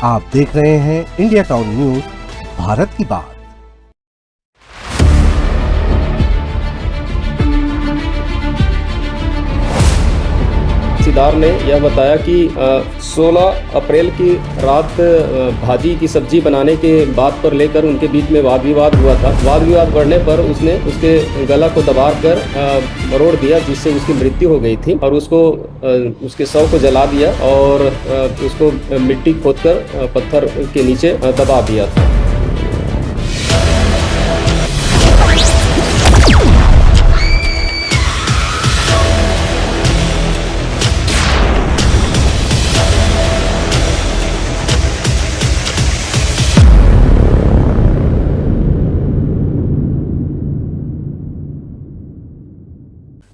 आप देख रहे हैं इंडिया टाउन न्यूज, भारत की बात। सिदार ने यह बताया कि 16 अप्रैल की रात भाजी की सब्जी बनाने के बात पर लेकर उनके बीच में वाद विवाद हुआ था। वाद विवाद बढ़ने पर उसने उसके गला को दबाकर मरोड़ दिया, जिससे उसकी मृत्यु हो गई थी और उसको उसके शव को जला दिया और उसको मिट्टी खोदकर पत्थर के नीचे दबा दिया था।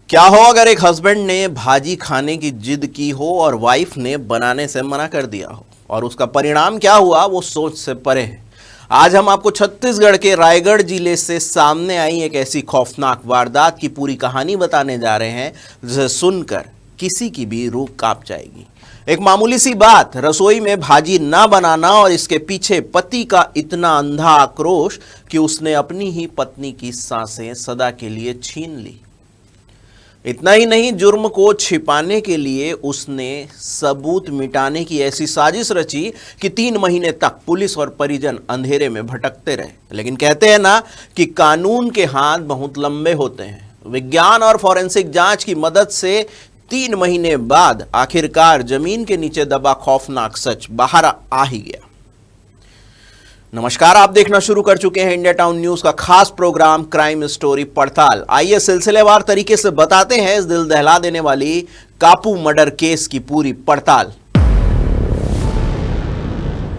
क्या हो अगर एक हस्बैंड ने भाजी खाने की जिद की हो और वाइफ ने बनाने से मना कर दिया हो, और उसका परिणाम क्या हुआ वो सोच से परे है। आज हम आपको छत्तीसगढ़ के रायगढ़ जिले से सामने आई एक ऐसी खौफनाक वारदात की पूरी कहानी बताने जा रहे हैं, जिसे सुनकर किसी की भी रूह कांप जाएगी। एक मामूली सी बात, रसोई में भाजी ना बनाना, और इसके पीछे पति का इतना अंधा आक्रोश कि उसने अपनी ही पत्नी की सांसें सदा के लिए छीन ली। इतना ही नहीं, जुर्म को छिपाने के लिए उसने सबूत मिटाने की ऐसी साजिश रची कि 3 महीने तक पुलिस और परिजन अंधेरे में भटकते रहे। लेकिन कहते हैं ना कि कानून के हाथ बहुत लंबे होते हैं। विज्ञान और फॉरेंसिक जांच की मदद से 3 महीने बाद आखिरकार जमीन के नीचे दबा खौफनाक सच बाहर आ ही गया। नमस्कार, आप देखना शुरू कर चुके हैं इंडिया टाउन न्यूज का खास प्रोग्राम क्राइम स्टोरी पड़ताल। आइए सिलसिलेवार तरीके से बताते हैं इस दिल दहला देने वाली कापू मर्डर केस की पूरी पड़ताल।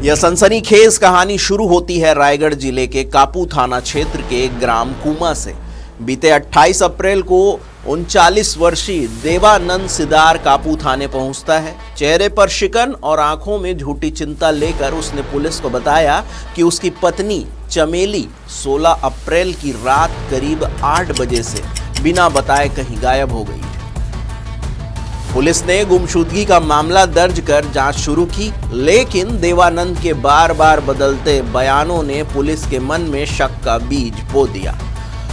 यह सनसनीखेज कहानी शुरू होती है रायगढ़ जिले के कापू थाना क्षेत्र के ग्राम कुमा से। बीते 28 अप्रैल को 39 वर्षीय देवानंद सिदार कापू थाने पहुंचता है। चेहरे पर शिकन और आंखों में झूठी चिंता लेकर उसने पुलिस को बताया कि उसकी पत्नी चमेली 16 अप्रैल की रात करीब 8 बजे से बिना बताए कहीं गायब हो गई है। पुलिस ने गुमशुदगी का मामला दर्ज कर जांच शुरू की, लेकिन देवानंद के बार बार बदलते बयानों ने पुलिस के मन में शक का बीज बो दिया।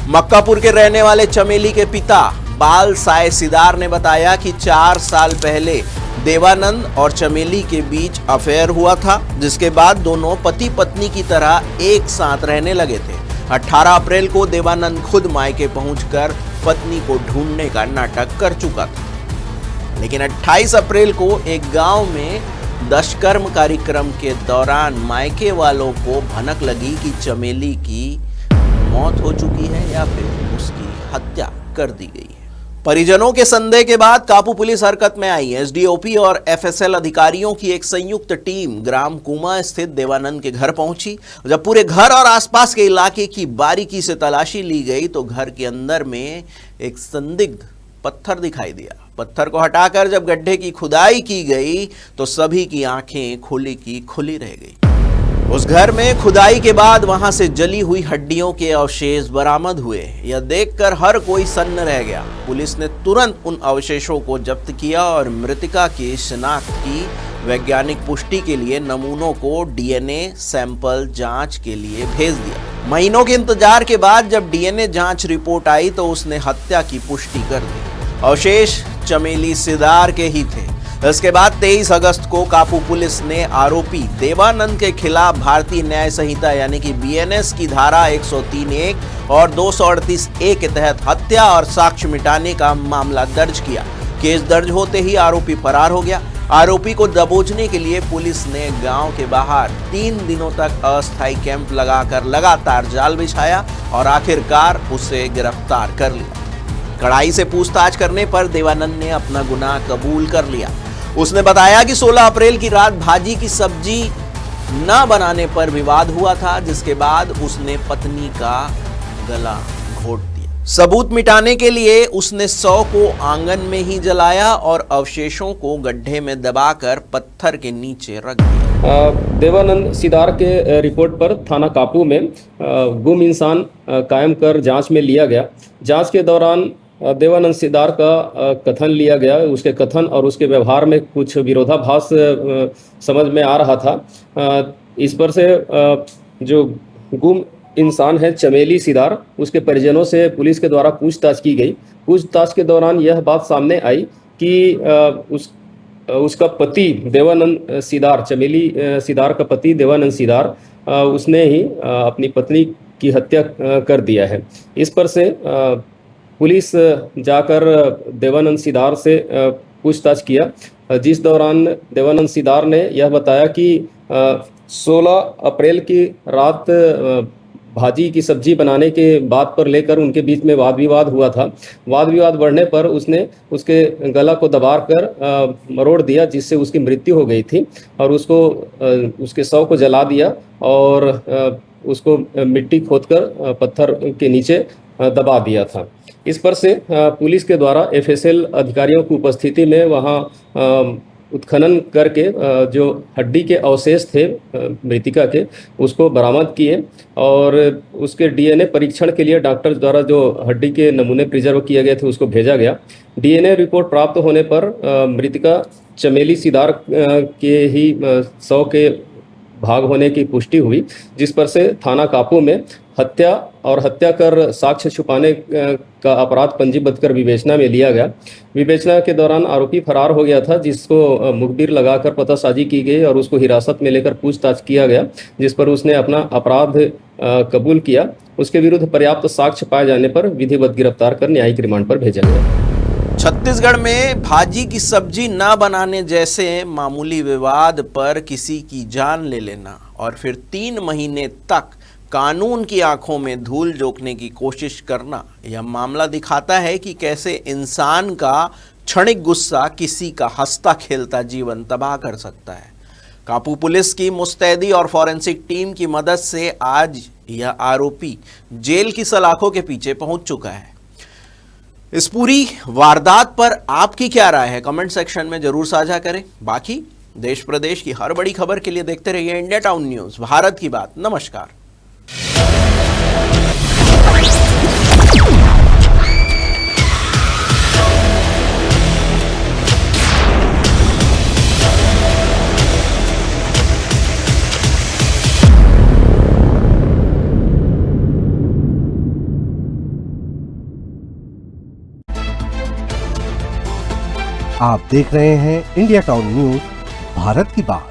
मक्कापुर के रहने वाले चमेली के पिता बाल साय सिदार ने बताया कि 4 साल पहले देवानंद और चमेली के बीच अफेयर हुआ था, जिसके बाद दोनों पति पत्नी की तरह एक साथ रहने लगे थे। 18 अप्रैल को देवानंद खुद मायके पहुंचकर पत्नी को ढूंढने का नाटक कर चुका था। लेकिन 28 अप्रैल को एक गांव में दशकर्म कार्यक्रम के दौरान मायके वालों को भनक लगी कि चमेली की मौत हो चुकी है या फिर उसकी हत्या कर दी गई है। परिजनों के संदेह के बाद कापू पुलिस हरकत में आई। एसडीओपी और एफएसएल अधिकारियों की एक संयुक्त टीम ग्राम कुमा स्थित देवानंद के घर पहुंची। जब पूरे घर और आसपास के इलाके की बारीकी से तलाशी ली गई तो घर के अंदर में एक संदिग्ध पत्थर दिखाई दिया। पत्थर को हटाकर जब गड्ढे की खुदाई की गई तो सभी की आंखें खुली की खुली रह गई। उस घर में खुदाई के बाद वहां से जली हुई हड्डियों के अवशेष बरामद हुए। यह देखकर हर कोई सन्न रह गया। पुलिस ने तुरंत उन अवशेषों को जब्त किया और मृतका की शिनाख्त की। वैज्ञानिक पुष्टि के लिए नमूनों को डीएनए सैंपल जांच के लिए भेज दिया। महीनों के इंतजार के बाद जब डीएनए जांच रिपोर्ट आई तो उसने हत्या की पुष्टि कर दी। अवशेष चमेली सिदार के ही थे। इसके बाद 23 अगस्त को कापू पुलिस ने आरोपी देवानंद के खिलाफ भारतीय न्याय संहिता यानी कि बीएनएस की धारा 103(1) और 238(a) के तहत हत्या और साक्ष्य मिटाने का मामला दर्ज किया। केस दर्ज होते ही आरोपी फरार हो गया। आरोपी को दबोचने के लिए पुलिस ने गांव के बाहर 3 दिनों तक अस्थायी कैंप लगाकर लगातार जाल बिछाया और आखिरकार उसे गिरफ्तार कर लिया। कड़ाई से पूछताछ करने पर देवानंद ने अपना गुनाह कबूल कर लिया। उसने बताया कि 16 अप्रैल की रात भाजी की सब्जी न बनाने पर विवाद हुआ था, जिसके बाद उसने पत्नी का गला घोट दिया। सबूत मिटाने के लिए उसने शव को आंगन में ही जलाया और अवशेषों को गड्ढे में दबाकर पत्थर के नीचे रख दिया। देवानंद सिदार के रिपोर्ट पर थाना कापू में गुम इंसान कायम कर जांच में लिया गया। जांच के दौरान देवानंद सिदार का कथन लिया गया। उसके कथन और उसके व्यवहार में कुछ विरोधाभास समझ में आ रहा था। इस पर से जो गुम इंसान है चमेली सिदार, उसके परिजनों से पुलिस के द्वारा पूछताछ की गई। पूछताछ के दौरान यह बात सामने आई कि उसका पति देवानंद सिदार, चमेली सिदार का पति देवानंद सिदार, उसने ही अपनी पत्नी की हत्या कर दिया है। इस पर से पुलिस जाकर देवानंद सिदार से पूछताछ किया, जिस दौरान देवानंद सिदार ने यह बताया कि 16 अप्रैल की रात भाजी की सब्जी बनाने के बात पर लेकर उनके बीच में वाद विवाद हुआ था। वाद विवाद बढ़ने पर उसने उसके गला को दबा कर मरोड़ दिया, जिससे उसकी मृत्यु हो गई थी, और उसके शव को जला दिया और उसको मिट्टी खोदकर पत्थर के नीचे दबा दिया था। इस पर से पुलिस के द्वारा एफएसएल अधिकारियों की उपस्थिति में वहाँ उत्खनन करके जो हड्डी के अवशेष थे मृतिका के, उसको बरामद किए और उसके डीएनए परीक्षण के लिए डॉक्टर द्वारा जो हड्डी के नमूने प्रिजर्व किए गए थे उसको भेजा गया। डीएनए रिपोर्ट प्राप्त होने पर मृतिका चमेली सिदार के ही शव के भाग होने की पुष्टि हुई, जिस पर से थाना कापू में हत्या और हत्या कर साक्ष्य छुपाने का अपराध पंजीबद्ध कर विवेचना में लिया गया। विवेचना के दौरान आरोपी फरार हो गया था, जिसको मुखबिर लगाकर पतासाजी की गई और उसको हिरासत में लेकर पूछताछ किया गया, जिस पर उसने अपना अपराध कबूल किया। उसके विरुद्ध पर्याप्त साक्ष्य पाए जाने पर विधिवत गिरफ्तार कर न्यायिक रिमांड पर भेजा गया। छत्तीसगढ़ में भाजी की सब्जी ना बनाने जैसे मामूली विवाद पर किसी की जान ले लेना और फिर 3 महीने तक कानून की आंखों में धूल झोंकने की कोशिश करना, यह मामला दिखाता है कि कैसे इंसान का क्षणिक गुस्सा किसी का हंसता खेलता जीवन तबाह कर सकता है। कापू पुलिस की मुस्तैदी और फॉरेंसिक टीम की मदद से आज यह आरोपी जेल की सलाखों के पीछे पहुंच चुका है। इस पूरी वारदात पर आपकी क्या राय है, कमेंट सेक्शन में जरूर साझा करें। बाकी देश प्रदेश की हर बड़ी खबर के लिए देखते रहिए इंडिया टाउन न्यूज़, भारत की बात। नमस्कार। आप देख रहे हैं इंडिया टाउन न्यूज़, भारत की बात।